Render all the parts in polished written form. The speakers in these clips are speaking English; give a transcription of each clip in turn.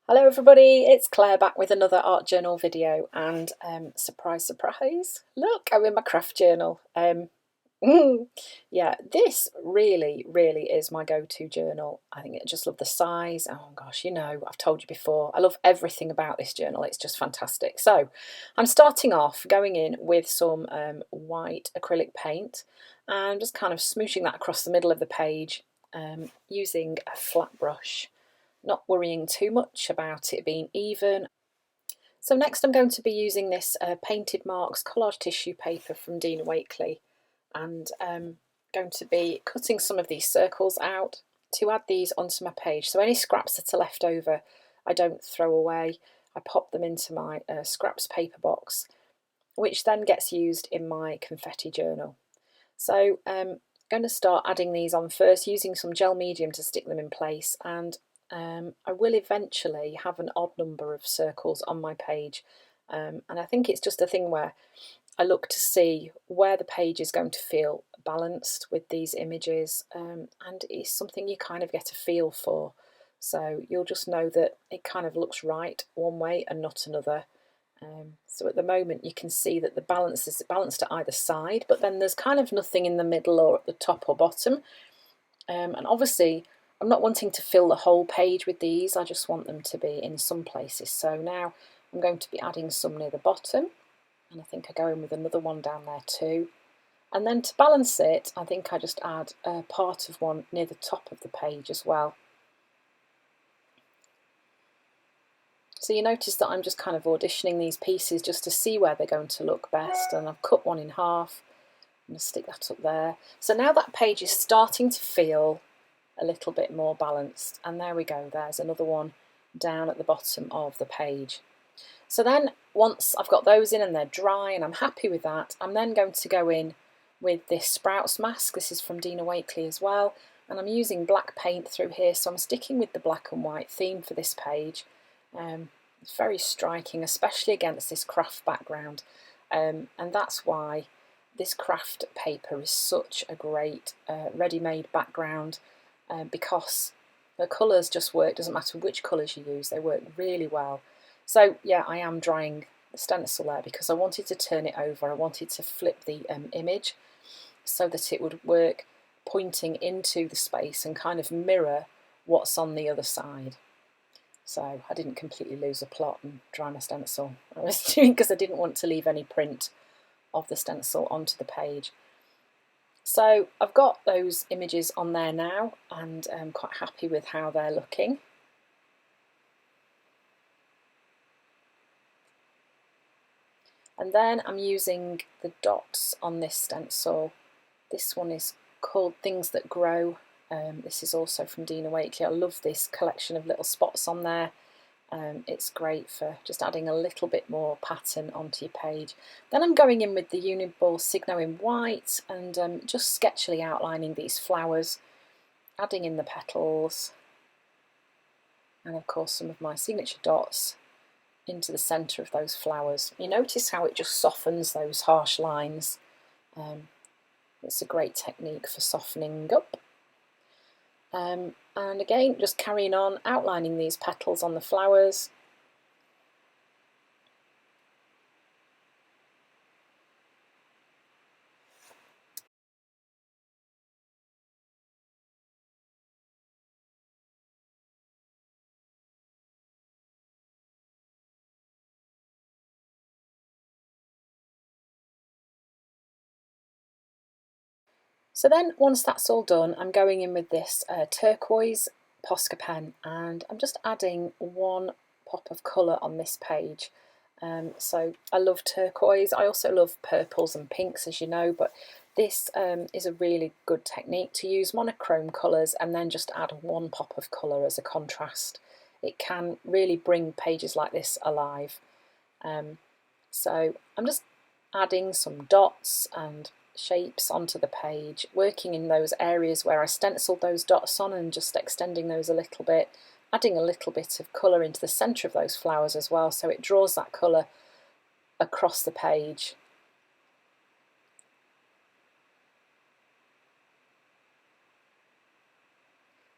Hello everybody, it's Claire back with another art journal video and surprise surprise, look, I'm in my craft journal. Yeah, this really is my go-to journal. I think I just love the size. Oh gosh, you know, I've told you before, I love everything about this journal. It's just fantastic. So I'm starting off going in with some white acrylic paint and just kind of smooshing that across the middle of the page using a flat brush, not worrying too much about it being even. So next I'm going to be using this Painted Marks collage tissue paper from Dina Wakley, and going to be cutting some of these circles out to add these onto my page. So any scraps that are left over I don't throw away. I pop them into my scraps paper box, which then gets used in my confetti journal. So I'm going to start adding these on first, using some gel medium to stick them in place, and I will eventually have an odd number of circles on my page, and I think it's just a thing where I look to see where the page is going to feel balanced with these images, and it's something you kind of get a feel for, so you'll just know that it kind of looks right one way and not another. So at the moment you can see that the balance is balanced at either side, but then there's kind of nothing in the middle or at the top or bottom, and obviously I'm not wanting to fill the whole page with these, I just want them to be in some places. So now I'm going to be adding some near the bottom, and I think I go in with another one down there too. And then to balance it, I think I just add a part of one near the top of the page as well. So you notice that I'm just kind of auditioning these pieces just to see where they're going to look best, and I've cut one in half. I'm going to stick that up there. So now that page is starting to feel a little bit more balanced, and there we go, there's another one down at the bottom of the page. So then once I've got those in and they're dry and I'm happy with that, I'm then going to go in with this Sprouts mask. This is from Dina Wakley as well, and I'm using black paint through here, so I'm sticking with the black and white theme for this page. It's very striking, especially against this Kraft background, and that's why this Kraft paper is such a great ready-made background, because the colours just work, doesn't matter which colours you use, they work really well. So yeah, I am drying the stencil there because I wanted to turn it over. I wanted to flip the image so that it would work pointing into the space and kind of mirror what's on the other side. So I didn't completely lose a plot and dry my stencil. I was doing because I didn't want to leave any print of the stencil onto the page. So I've got those images on there now, and I'm quite happy with how they're looking. And then I'm using the dots on this stencil. This one is called Things That Grow. This is also from Dina Wakley. I love this collection of little spots on there. It's great for just adding a little bit more pattern onto your page. Then I'm going in with the Uniball Signo in white and just sketchily outlining these flowers, adding in the petals, and of course some of my signature dots into the centre of those flowers. You notice how it just softens those harsh lines. It's a great technique for softening up. And again, just carrying on, outlining these petals on the flowers. So then once that's all done, I'm going in with this turquoise Posca pen, and I'm just adding one pop of colour on this page. So I love turquoise. I also love purples and pinks, as you know, but this is a really good technique to use monochrome colours and then just add one pop of colour as a contrast. It can really bring pages like this alive. So I'm just adding some dots and shapes onto the page, working in those areas where I stenciled those dots on and just extending those a little bit, adding a little bit of colour into the centre of those flowers as well, so it draws that colour across the page.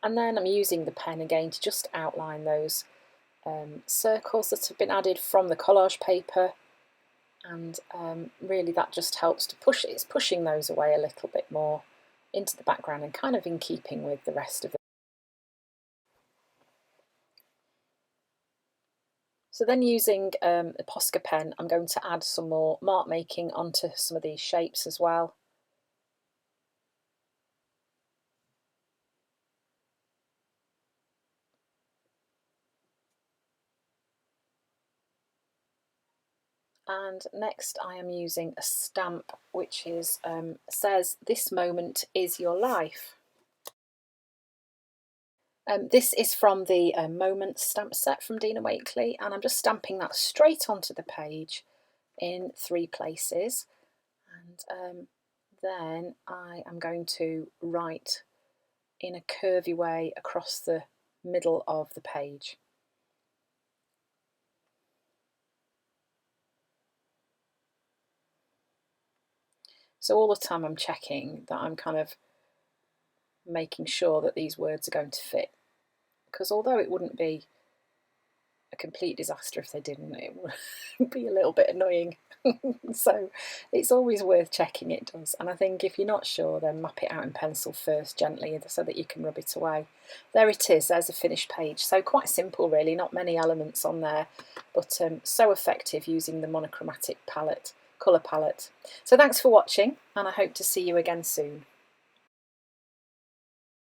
And then I'm using the pen again to just outline those circles that have been added from the collage paper, and really that just helps to push, it's pushing those away a little bit more into the background and kind of in keeping with the rest of it. So then using a Posca pen, I'm going to add some more mark making onto some of these shapes as well. And next I am using a stamp which is says, "This moment is your life." This is from the Moment stamp set from Dina Wakley, and I'm just stamping that straight onto the page in 3 places. And then I am going to write in a curvy way across the middle of the page. So all the time I'm checking that I'm kind of making sure that these words are going to fit, because although it wouldn't be a complete disaster if they didn't, it would be a little bit annoying. So it's always worth checking it does, and I think if you're not sure, then map it out in pencil first gently so that you can rub it away. There it is, there's a finished page. So quite simple really, not many elements on there, but so effective using the monochromatic palette, colour palette. So thanks for watching, and I hope to see you again soon.